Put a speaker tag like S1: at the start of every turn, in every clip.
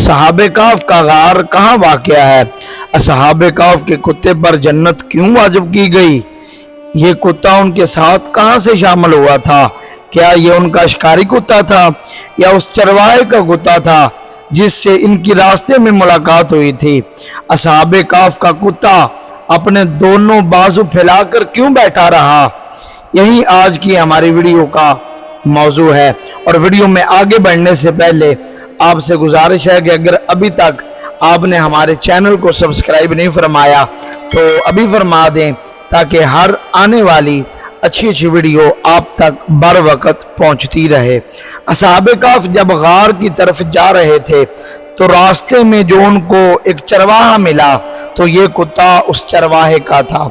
S1: असहाब काफ का गार कहाँ वाक़या है? असहाब काफ के कुत्ते पर जन्नत क्यों वाजिब की गई? ये कुत्ता उनके साथ कहाँ से शामिल हुआ था? क्या ये उनका शिकारी कुत्ता था या उस चरवाहे का कुत्ता था जिससे इनकी रास्ते में मुलाकात हुई थी? असहाब काफ का कुत्ता अपने दोनों बाजू फैलाकर क्यों बैठा रहा? यही आज की हमारी वीडियो का मौजू है। और वीडियो में आगे बढ़ने से पहले आपसे गुजारिश है कि अगर अभी तक आपने हमारे चैनल को सब्सक्राइब नहीं फरमाया तो अभी फरमा दें, ताकि हर आने वाली अच्छी अच्छी वीडियो आप तक बर वक्त पहुंचती रहे। असहाब काफ जब गार की तरफ जा रहे थे तो रास्ते में जो उनको एक चरवाहा मिला, तो ये कुत्ता उस चरवाहे का था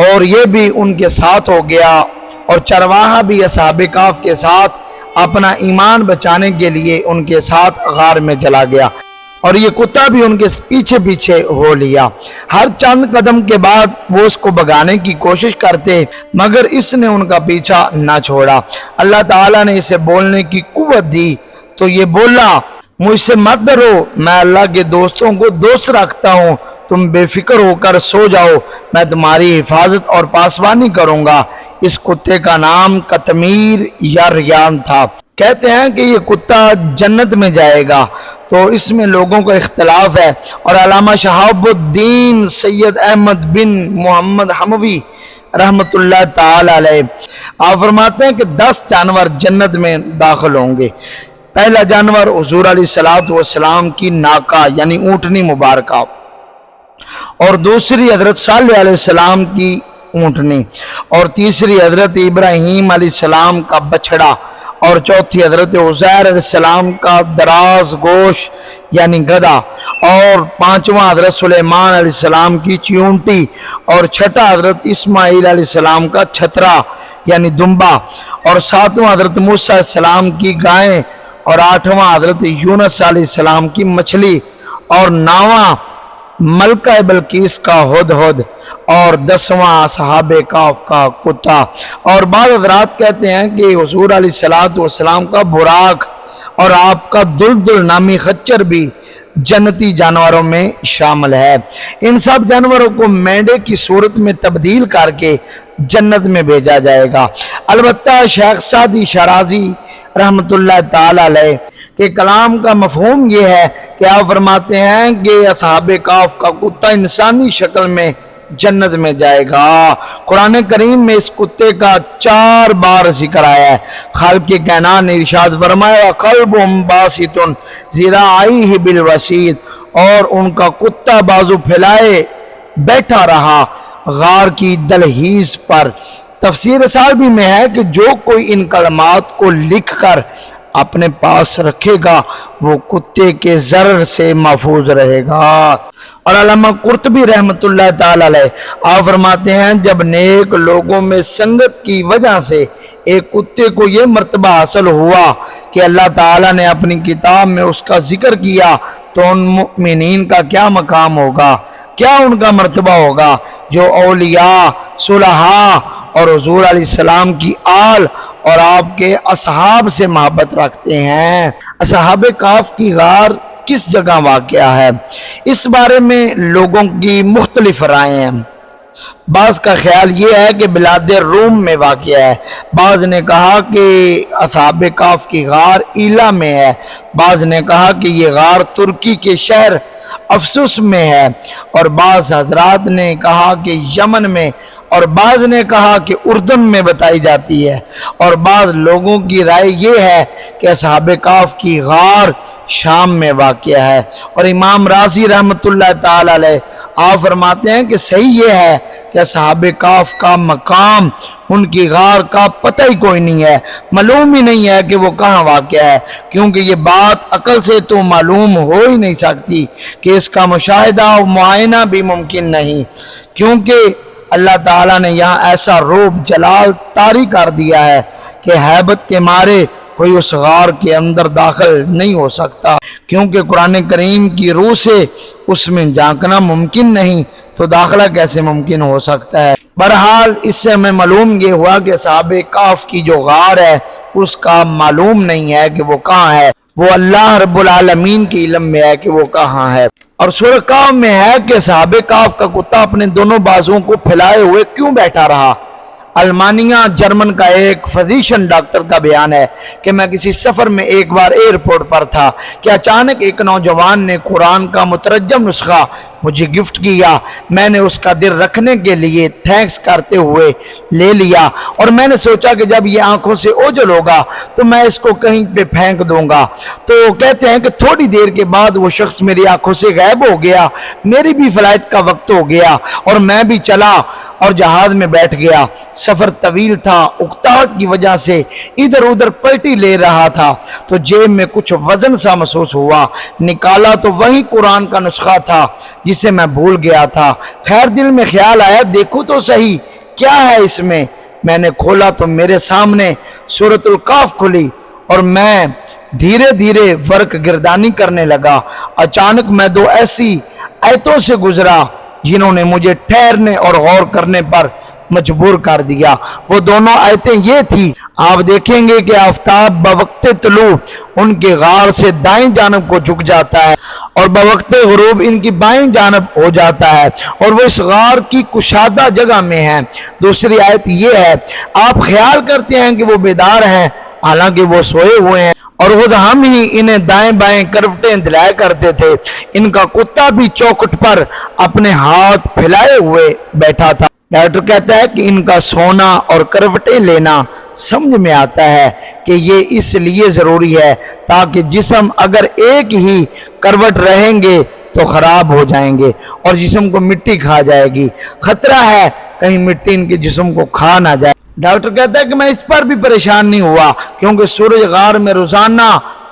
S1: और ये भी उनके साथ हो गया। और चरवाहा भी असहाब काफ के साथ अपना ईमान बचाने के लिए उनके साथ गार में चला गया और ये कुत्ता भी उनके पीछे पीछे हो लिया। हर चंद कदम के बाद वो उसको भगाने की कोशिश करते, मगर इसने उनका पीछा ना छोड़ा। अल्लाह ताला ने इसे बोलने की कुव्वत दी तो ये बोला, मुझसे मत डरो, मैं अल्लाह के दोस्तों को दोस्त रखता हूँ, तुम बेफिक्र होकर सो जाओ, मैं तुम्हारी हिफाजत और पासबानी करूंगा। इस कुत्ते का नाम कतमीर या रियान था। कहते हैं कि ये कुत्ता जन्नत में जाएगा, तो इसमें लोगों का इख्तलाफ है। और अल्लामा शहाबुद्दीन सैयद अहमद बिन मोहम्मद हमवी रहमतुल्लाह ताला अलैह आप फरमाते हैं कि 10 जानवर जन्नत में दाखिल होंगे। पहला जानवर हुजूर अलैहिस्सलातु वस्सलाम की नाका यानी ऊँटनी मुबारका, और दूसरी हजरत सालेह अलैहिस्सलाम की ऊँटनी, और तीसरी हजरत इब्राहीम अलैहिस्सलाम का बछड़ा, और चौथी हजरत उज़ैर अलैहिस्सलाम का दराज गोश यानी गधा, और पांचवा हजरत सुलेमान अलैहिस्सलाम की चींटी, और छठा हजरत इस्माइल अलैहिस्सलाम का छतरा यानी दुम्बा, और सातवां हजरत मूसा अलैहिस्सलाम की गायें, और आठवां हजरत यूनुस अलैहिस्सलाम की मछली, और नौवां मलका बल्कीस का हुदहुद, और 10वां असहाबे काफ का कुत्ता। और बाद हज़रात कहते हैं कि हुजूर अलैहिस्सलातु वस्सलाम का बुराक और आपका दुलदुल नामी खच्चर भी जन्नती जानवरों में शामिल है। इन सब जानवरों को मेंढे की सूरत में तब्दील करके जन्नत में भेजा जाएगा। अलबत्ता शेख सादी शराजी रहमतुल्लाह ताला अलैह के कलाम का मफहूम ये है कि आप फरमाते हैं कि असहाबे काफ का कुत्ता इंसानी शक्ल में जन्नत में जाएगा। कुरान करीम में इस कुत्ते का 4 बार जिक्र आया है। खालिक़ कायनात ने इरशाद फरमाया, क़ल्बुहुम बासितुन ज़िराइही बिल वसीद, और उनका कुत्ता बाजू फैलाए बैठा रहा गार की दलहीज पर। तफसीर सालबी में है कि जो कोई इन कलमात को लिख कर अपने पास रखेगा वो कुत्ते के ज़र्र से महफूज रहेगा। और अल्लामा कुर्तबी रहमतुल्लाह ताला अलैह आप फरमाते हैं, जब नेक लोगों में संगत की वजह से एक कुत्ते को ये मर्तबा हासिल हुआ कि अल्लाह ताला ने अपनी किताब में उसका जिक्र किया, तो उन मुमिनीन का क्या मकाम होगा, क्या उनका मर्तबा होगा जो औलिया, सुलहा और हुजूर अलैहिस्सलाम की आल और आपके असहाब से मोहब्बत रखते हैं। असहाब काफ की गार किस जगह वाक़या है, इस बारे में लोगों की मुख्तलिफ राय हैं। बाज़ का ख्याल ये है कि बिलाद रूम में वाक़या है, बाज़ ने कहा कि असहाब काफ की गार ईला में है, बाज़ ने कहा कि ये गार तुर्की के शहर अफसुस में है, और बाज़ हजरात ने कहा कि यमन में, और बाज़ ने कहा कि उर्दन में बताई जाती है। और बाज़ लोगों की राय ये है कि असहाब काफ की गार शाम में वाक़या है। और इमाम राज़ी रहमतुल्लाह ताला अलैह आप फरमाते हैं कि सही ये है कि असहाब काफ का मकाम, उनकी गार का पता ही कोई नहीं है, मालूम ही नहीं है कि वो कहाँ वाक़या है, क्योंकि ये बात अकल से तो मालूम हो ही नहीं सकती कि इसका मुशाहिदा और मुआयना भी मुमकिन नहीं, क्योंकि अल्लाह ताला ने यहाँ ऐसा रूप जलाल तारी कर दिया है कि हैबत के मारे कोई उस गार के अंदर दाखिल नहीं हो सकता, क्योंकि कुरान करीम की रूह से उसमें झांकना मुमकिन नहीं, तो दाखिला कैसे मुमकिन हो सकता है। बहरहाल इससे हमें मालूम ये हुआ कि असहाब काफ की जो गार है उसका मालूम नहीं है कि वो कहाँ है। वो अल्लाह रब्बुल आलमीन के इल्म में है कि वो कहाँ है। और सूरह काफ में है कि असहाबे काफ का कुत्ता अपने दोनों बाजुओं को फैलाए हुए क्यों बैठा रहा। अल्मानिया जर्मन का एक फिजिशियन डॉक्टर का बयान है कि मैं किसी सफ़र में एक बार एयरपोर्ट पर था कि अचानक एक नौजवान ने कुरान का मुतरज्जम नुस्खा मुझे गिफ्ट किया। मैंने उसका दिल रखने के लिए थैंक्स करते हुए ले लिया और मैंने सोचा कि जब ये आंखों से ओझल होगा तो मैं इसको कहीं पे फेंक दूंगा। तो कहते हैं कि थोड़ी देर के बाद वो शख्स मेरी आंखों से गायब हो गया। मेरी भी फ्लाइट का वक्त हो गया और मैं भी चला और जहाज में बैठ गया। सफर तवील था, उकताहट की वजह से इधर उधर पलटी ले रहा था तो जेब में कुछ वजन सा महसूस हुआ। निकाला तो वही कुरान का नुस्खा था जिसे मैं भूल गया था। खैर दिल में ख्याल आया देखो तो सही क्या है इसमें। मैंने खोला तो मेरे सामने सूरतुल काफ खुली और मैं धीरे धीरे वर्क गिरदानी करने लगा। अचानक मैं दो ऐसी आयतों से गुजरा जिन्होंने मुझे ठहरने और गौर करने पर मजबूर कर दिया। वो दोनों आयतें ये थी, आप देखेंगे कि आफताब बवक्ते तुलू उनके गार से दाएं जानब को झुक जाता है और बवक्ते गुरूब इनकी बाएं जानब हो जाता है और वो इस गार की कुशादा जगह में है। दूसरी आयत ये है, आप ख्याल करते हैं कि वो बेदार हैं हालांकि वो सोए हुए हैं और खुद हम ही इन्हें दाएं बाएं करवटें दिलाया करते थे। इनका कुत्ता भी चौखट पर अपने हाथ फैलाए हुए बैठा था। डॉक्टर कहता है कि इनका सोना और करवटें लेना समझ में आता है कि ये इसलिए ज़रूरी है ताकि जिस्म अगर एक ही करवट रहेंगे तो ख़राब हो जाएंगे और जिस्म को मिट्टी खा जाएगी। खतरा है कहीं मिट्टी इनके जिस्म को खा ना जाए। डॉक्टर कहता है कि मैं इस पर भी परेशान नहीं हुआ क्योंकि सूरज गार में रोजाना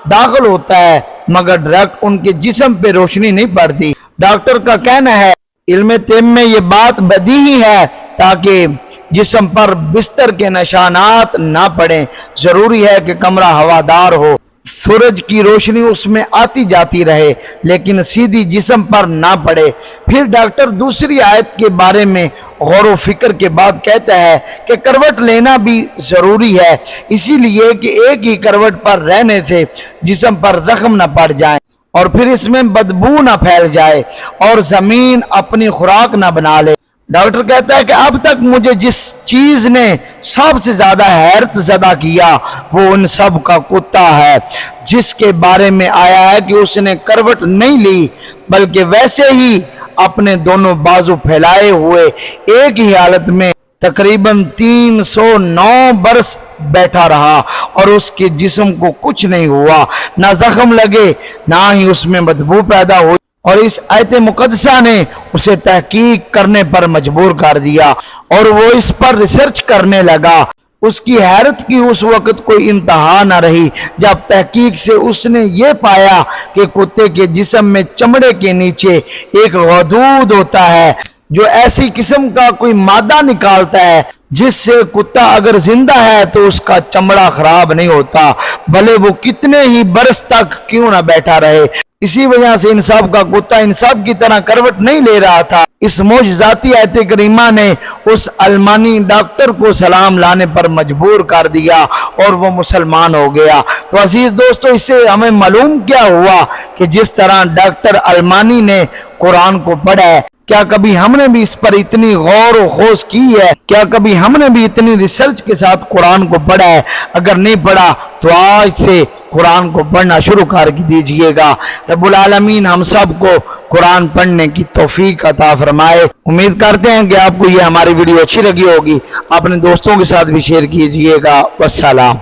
S1: दाखिल होता है मगर डायरेक्ट उनके जिस्म पे रोशनी नहीं पड़ती। डॉक्टर का कहना है इल्म तिब में ये बात बदीही है ताकि जिस्म पर बिस्तर के निशानात ना पड़े। जरूरी है कि कमरा हवादार हो, सूरज की रोशनी उसमें आती जाती रहे लेकिन सीधी जिस्म पर ना पड़े। फिर डॉक्टर दूसरी आयत के बारे में गौर व फिक्र के बाद कहता है कि करवट लेना भी ज़रूरी है इसीलिए कि एक ही करवट पर रहने से जिस्म पर जख्म न पड़ जाए और फिर इसमें बदबू न फैल जाए और ज़मीन अपनी खुराक न बना ले। डॉक्टर कहता है कि अब तक मुझे जिस चीज ने सबसे ज्यादा हैरत ज़दा किया वो उन सब का कुत्ता है जिसके बारे में आया है कि उसने करवट नहीं ली बल्कि वैसे ही अपने दोनों बाजू फैलाए हुए एक ही हालत में तकरीबन 309 बरस बैठा रहा और उसके जिस्म को कुछ नहीं हुआ, ना जख्म लगे ना ही उसमें बदबू पैदा हुई। और इस आयत मुकद्दसा ने उसे तहकीक करने पर मजबूर कर दिया और वो इस पर रिसर्च करने लगा। उसकी हैरत की उस वक्त कोई इंतहा न रही जब तहकीक से उसने ये पाया कि कुत्ते के जिस्म में चमड़े के नीचे एक गदूद होता है जो ऐसी किस्म का कोई मादा निकालता है जिससे कुत्ता अगर जिंदा है तो उसका चमड़ा खराब नहीं होता भले वो कितने ही बरस तक क्यों ना बैठा रहे। इसी वजह से इंसाफ का कुत्ता इंसाफ की तरह करवट नहीं ले रहा था। इस मौजज़ाती आयत करीमा ने उस अल्मानी डॉक्टर को सलाम लाने पर मजबूर कर दिया और वो मुसलमान हो गया। तो अजीज दोस्तों, इससे हमें मालूम क्या हुआ कि जिस तरह डॉक्टर अल्मानी ने कुरान को पढ़ा है, क्या कभी हमने भी इस पर इतनी गौर व खोज की है? क्या कभी हमने भी इतनी रिसर्च के साथ कुरान को पढ़ा है? अगर नहीं पढ़ा तो आज से कुरान को पढ़ना शुरू कर दीजिएगा। रब्बुल आलमीन हम सब को कुरान पढ़ने की तौफीक अता फरमाए। उम्मीद करते हैं कि आपको ये हमारी वीडियो अच्छी लगी होगी। अपने दोस्तों के साथ भी शेयर कीजिएगा। वस्सलाम।